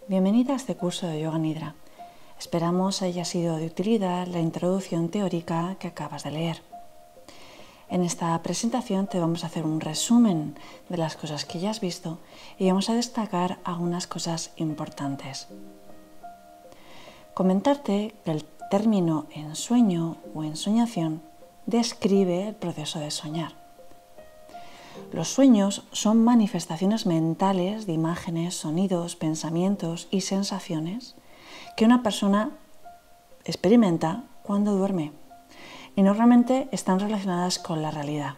Bienvenida a este curso de Yoga Nidra. Esperamos haya sido de utilidad la introducción teórica que acabas de leer. En esta presentación te vamos a hacer un resumen de las cosas que ya has visto y vamos a destacar algunas cosas importantes. Comentarte que el término ensueño o ensoñación describe el proceso de soñar. Los sueños son manifestaciones mentales de imágenes, sonidos, pensamientos y sensaciones que una persona experimenta cuando duerme y normalmente están relacionadas con la realidad.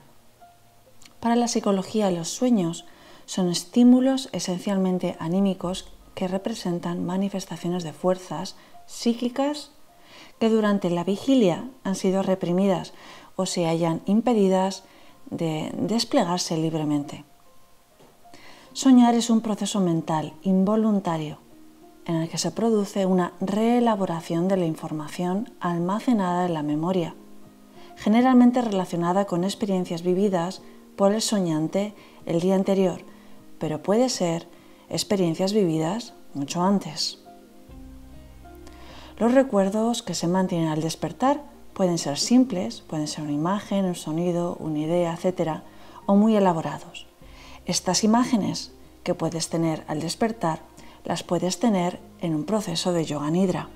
Para la psicología, los sueños son estímulos esencialmente anímicos que representan manifestaciones de fuerzas psíquicas que durante la vigilia han sido reprimidas o se hayan impedidas de desplegarse libremente. Soñar es un proceso mental involuntario en el que se produce una reelaboración de la información almacenada en la memoria, generalmente relacionada con experiencias vividas por el soñante el día anterior, pero puede ser experiencias vividas mucho antes. Los recuerdos que se mantienen al despertar pueden ser simples, pueden ser una imagen, un sonido, una idea, etc., o muy elaborados. Estas imágenes que puedes tener al despertar las puedes tener en un proceso de Yoga Nidra.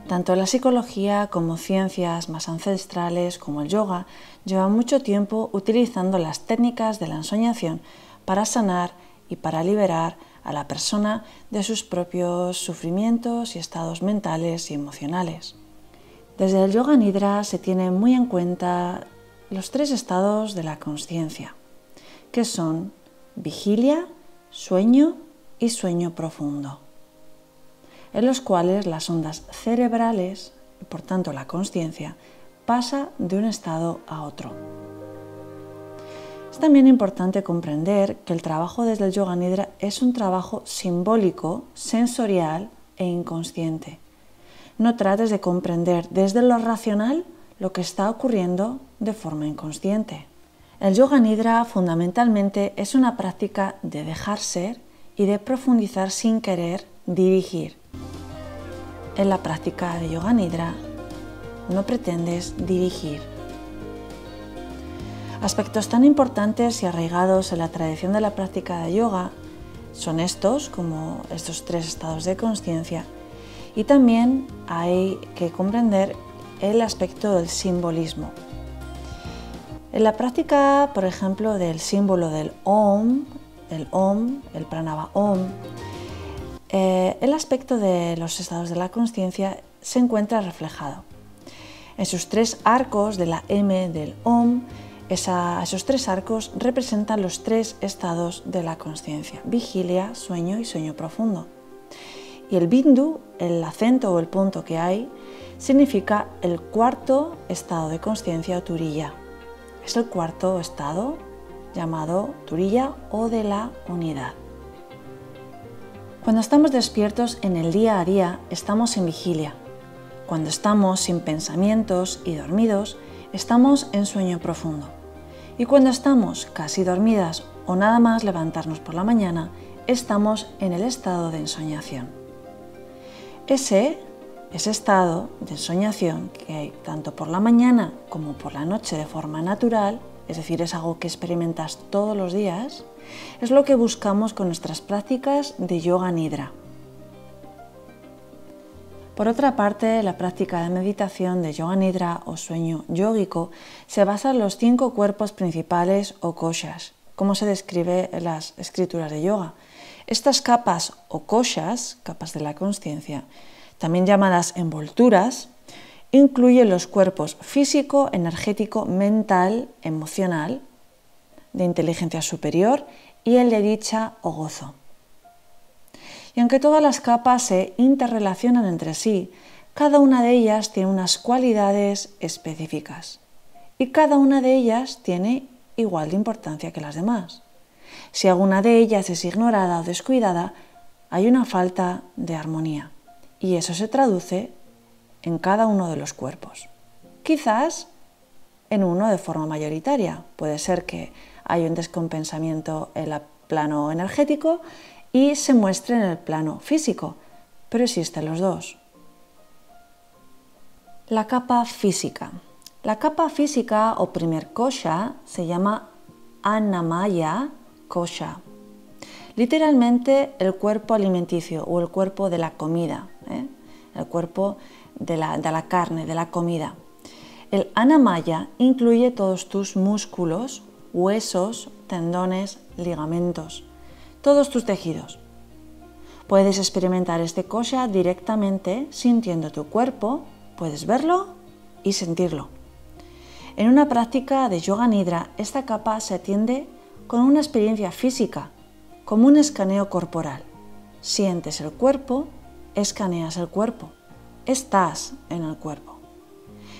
Tanto la psicología como ciencias más ancestrales como el yoga llevan mucho tiempo utilizando las técnicas de la ensoñación para sanar y para liberar a la persona de sus propios sufrimientos y estados mentales y emocionales. Desde el Yoga Nidra se tienen muy en cuenta los tres estados de la consciencia, que son vigilia, sueño y sueño profundo, en los cuales las ondas cerebrales, y por tanto la consciencia, pasa de un estado a otro. Es también importante comprender que el trabajo desde el Yoga Nidra es un trabajo simbólico, sensorial e inconsciente. No trates de comprender desde lo racional lo que está ocurriendo de forma inconsciente. El Yoga Nidra fundamentalmente es una práctica de dejar ser y de profundizar sin querer dirigir. En la práctica de Yoga Nidra no pretendes dirigir. Aspectos tan importantes y arraigados en la tradición de la práctica de yoga son estos, como estos tres estados de consciencia, y también hay que comprender el aspecto del simbolismo. En la práctica, por ejemplo, del símbolo del Om, el pranava Om, el aspecto de los estados de la consciencia se encuentra reflejado. En sus tres arcos de la M del Om, esos tres arcos representan los tres estados de la consciencia: vigilia, sueño y sueño profundo. Y el bindu, el acento o el punto que hay, significa el cuarto estado de consciencia o turiya. Es el cuarto estado llamado turiya o de la unidad. Cuando estamos despiertos en el día a día, estamos en vigilia. Cuando estamos sin pensamientos y dormidos, estamos en sueño profundo. Y cuando estamos casi dormidas o nada más levantarnos por la mañana, estamos en el estado de ensoñación. Ese estado de ensoñación que hay tanto por la mañana como por la noche de forma natural, es decir, es algo que experimentas todos los días, es lo que buscamos con nuestras prácticas de Yoga Nidra. Por otra parte, la práctica de meditación de Yoga Nidra o sueño yógico se basa en los 5 cuerpos principales o koshas, como se describe en las escrituras de yoga. Estas capas o koshas, capas de la consciencia, también llamadas envolturas, incluyen los cuerpos físico, energético, mental, emocional, de inteligencia superior y el de dicha o gozo. Y aunque todas las capas se interrelacionan entre sí, cada una de ellas tiene unas cualidades específicas y cada una de ellas tiene igual de importancia que las demás. Si alguna de ellas es ignorada o descuidada, hay una falta de armonía y eso se traduce en cada uno de los cuerpos. Quizás en uno de forma mayoritaria. Puede ser que haya un descompensamiento en el plano energético y se muestre en el plano físico, pero existen los dos. La capa física. La capa física o primer kosha se llama Annamaya kosha. Literalmente el cuerpo alimenticio o el cuerpo de la comida, el cuerpo de la carne, de la comida. El Annamaya incluye todos tus músculos, huesos, tendones, ligamentos, todos tus tejidos. Puedes experimentar este kosha directamente sintiendo tu cuerpo, puedes verlo y sentirlo. En una práctica de yoga nidra, esta capa se atiende con una experiencia física, como un escaneo corporal. Sientes el cuerpo, escaneas el cuerpo, estás en el cuerpo.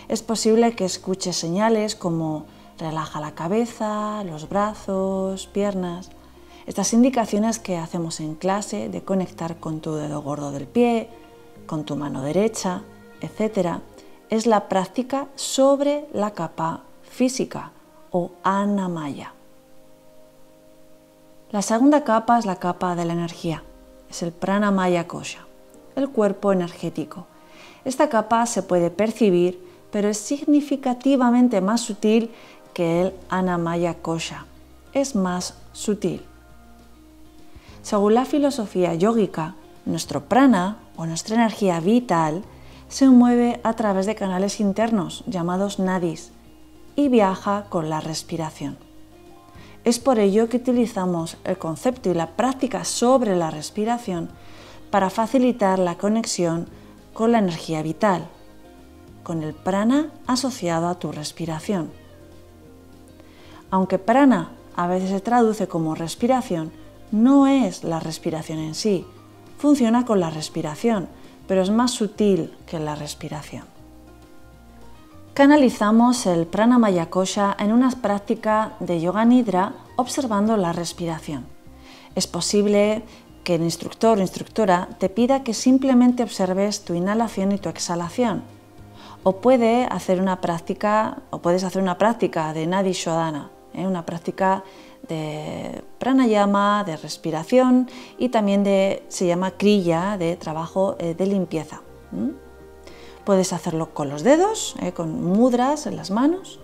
Es posible que escuches señales como relaja la cabeza, los brazos, piernas. Estas indicaciones que hacemos en clase de conectar con tu dedo gordo del pie, con tu mano derecha, etc., es la práctica sobre la capa física o Annamaya. La segunda capa es la capa de la energía, es el Pranamaya kosha, el cuerpo energético. Esta capa se puede percibir, pero es significativamente más sutil que el Annamaya kosha, es más sutil. Según la filosofía yógica, nuestro prana o nuestra energía vital se mueve a través de canales internos llamados nadis y viaja con la respiración. Es por ello que utilizamos el concepto y la práctica sobre la respiración para facilitar la conexión con la energía vital, con el prana asociado a tu respiración. Aunque prana a veces se traduce como respiración, no es la respiración en sí, funciona con la respiración, pero es más sutil que la respiración. Canalizamos el Pranamaya kosha en una práctica de yoga nidra observando la respiración. Es posible que el instructor o instructora te pida que simplemente observes tu inhalación y tu exhalación, o puedes hacer una práctica de Nadi Shodhana, una práctica de pranayama, de respiración y también se llama kriya, de trabajo de limpieza. Puedes hacerlo con los dedos, con mudras en las manos,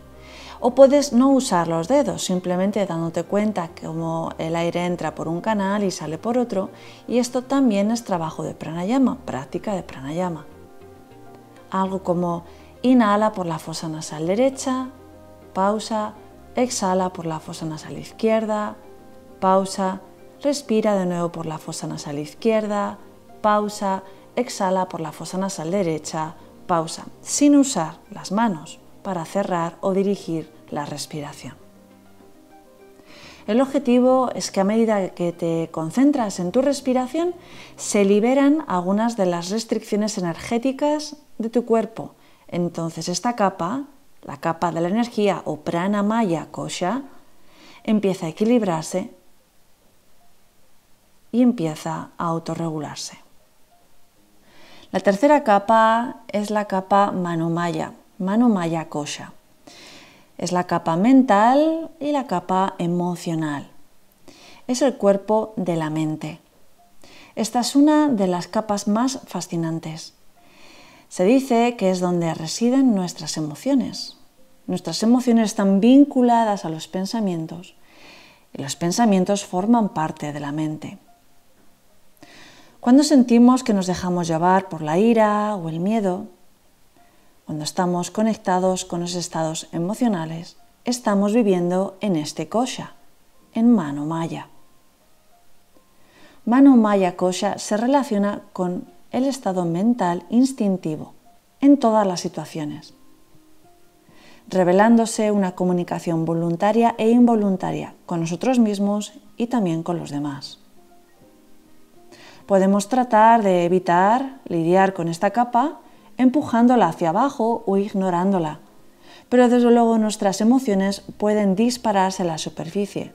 o puedes no usar los dedos, simplemente dándote cuenta cómo el aire entra por un canal y sale por otro, y esto también es trabajo de pranayama, práctica de pranayama. Algo como inhala por la fosa nasal derecha, pausa, exhala por la fosa nasal izquierda, pausa, respira de nuevo por la fosa nasal izquierda, pausa, exhala por la fosa nasal derecha, pausa, sin usar las manos para cerrar o dirigir la respiración. El objetivo es que a medida que te concentras en tu respiración, se liberan algunas de las restricciones energéticas de tu cuerpo. Entonces esta capa, la capa de la energía o Pranamaya kosha, empieza a equilibrarse y empieza a autorregularse. La tercera capa es la capa Manomaya, Manomaya kosha. Es la capa mental y la capa emocional. Es el cuerpo de la mente. Esta es una de las capas más fascinantes. Se dice que es donde residen nuestras emociones. Nuestras emociones están vinculadas a los pensamientos y los pensamientos forman parte de la mente. Cuando sentimos que nos dejamos llevar por la ira o el miedo, cuando estamos conectados con los estados emocionales, estamos viviendo en este kosha, en Manomaya. Manomaya kosha se relaciona con el estado mental instintivo en todas las situaciones, revelándose una comunicación voluntaria e involuntaria con nosotros mismos y también con los demás. Podemos tratar de evitar lidiar con esta capa empujándola hacia abajo o ignorándola, pero desde luego nuestras emociones pueden dispararse a la superficie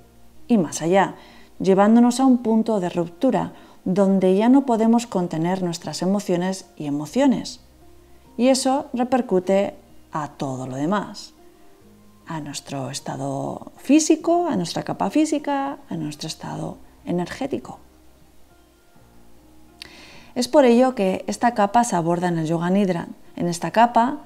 y más allá, llevándonos a un punto de ruptura donde ya no podemos contener nuestras emociones y eso repercute a todo lo demás, a nuestro estado físico, a nuestra capa física, a nuestro estado energético. Es por ello que esta capa se aborda en el Yoga Nidra. En esta capa,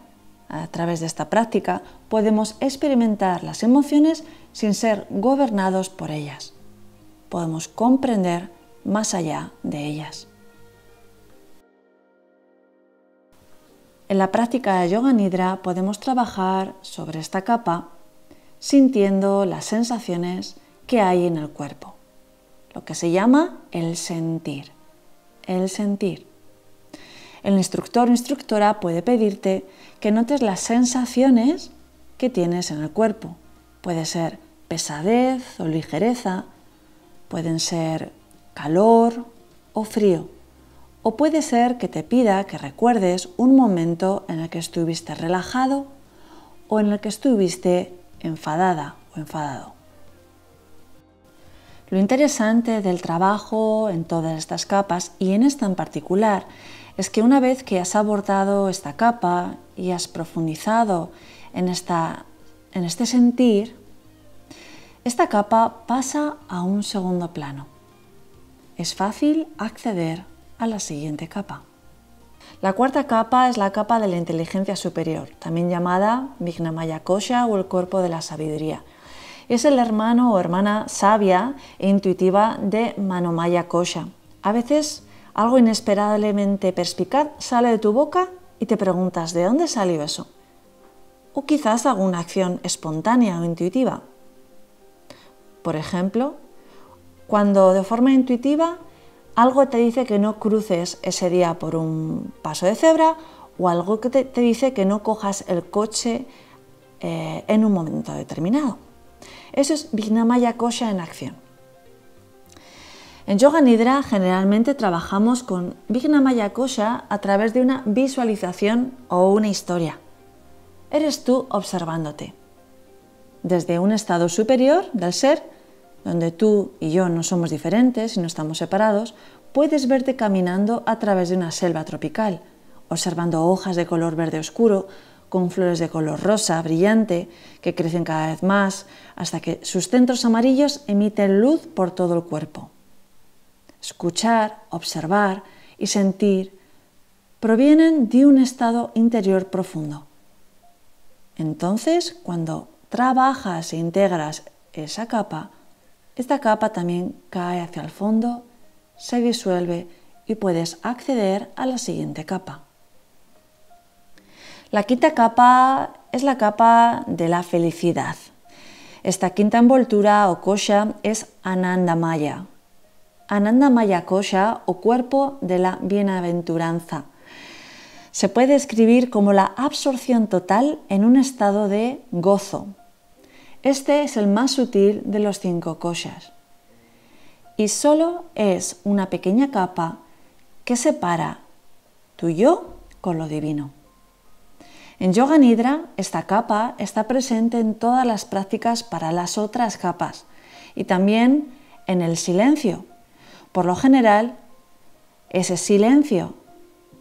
a través de esta práctica, podemos experimentar las emociones sin ser gobernados por ellas. Podemos comprender más allá de ellas. En la práctica de Yoga Nidra podemos trabajar sobre esta capa sintiendo las sensaciones que hay en el cuerpo, lo que se llama el sentir. El sentir. El instructor o instructora puede pedirte que notes las sensaciones que tienes en el cuerpo. Puede ser pesadez o ligereza, pueden ser calor o frío. O puede ser que te pida que recuerdes un momento en el que estuviste relajado o en el que estuviste enfadada o enfadado. Lo interesante del trabajo en todas estas capas y en esta en particular es que una vez que has abordado esta capa y has profundizado en este sentir, esta capa pasa a un segundo plano. Es fácil acceder a la siguiente capa. La cuarta capa es la capa de la inteligencia superior, también llamada Vijnamaya Kosha o el cuerpo de la sabiduría. Es el hermano o hermana sabia e intuitiva de Manomaya Kosha. A veces algo inesperadamente perspicaz sale de tu boca y te preguntas ¿de dónde salió eso? O quizás alguna acción espontánea o intuitiva. Por ejemplo, cuando de forma intuitiva algo te dice que no cruces ese día por un paso de cebra o algo que te dice que no cojas el coche en un momento determinado. Eso es Vijnamaya Kosha en acción. En Yoga Nidra generalmente trabajamos con Vijnamaya Kosha a través de una visualización o una historia. Eres tú observándote. Desde un estado superior del ser, donde tú y yo no somos diferentes y no estamos separados, puedes verte caminando a través de una selva tropical, observando hojas de color verde oscuro, con flores de color rosa brillante, que crecen cada vez más, hasta que sus centros amarillos emiten luz por todo el cuerpo. Escuchar, observar y sentir provienen de un estado interior profundo. Entonces, cuando trabajas e integras esa capa, esta capa también cae hacia el fondo, se disuelve y puedes acceder a la siguiente capa. La quinta capa es la capa de la felicidad. Esta quinta envoltura o kosha es Anandamaya. Anandamaya Kosha o cuerpo de la bienaventuranza. Se puede describir como la absorción total en un estado de gozo. Este es el más sutil de los 5 koshas y solo es una pequeña capa que separa tu yo con lo divino. En Yoga Nidra, esta capa está presente en todas las prácticas para las otras capas y también en el silencio. Por lo general, ese silencio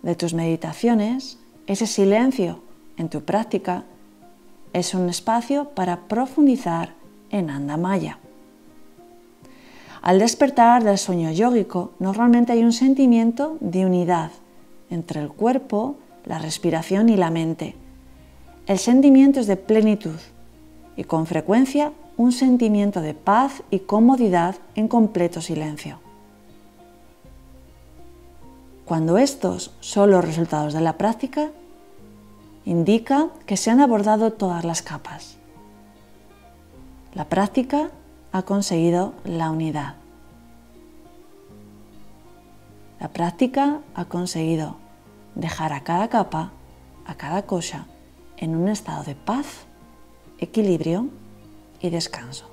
de tus meditaciones, ese silencio en tu práctica, es un espacio para profundizar en Anandamaya. Al despertar del sueño yógico, normalmente hay un sentimiento de unidad entre el cuerpo, la respiración y la mente. El sentimiento es de plenitud y con frecuencia un sentimiento de paz y comodidad en completo silencio. Cuando estos son los resultados de la práctica, indica que se han abordado todas las capas. La práctica ha conseguido la unidad. La práctica ha conseguido dejar a cada capa, a cada kosha, en un estado de paz, equilibrio y descanso.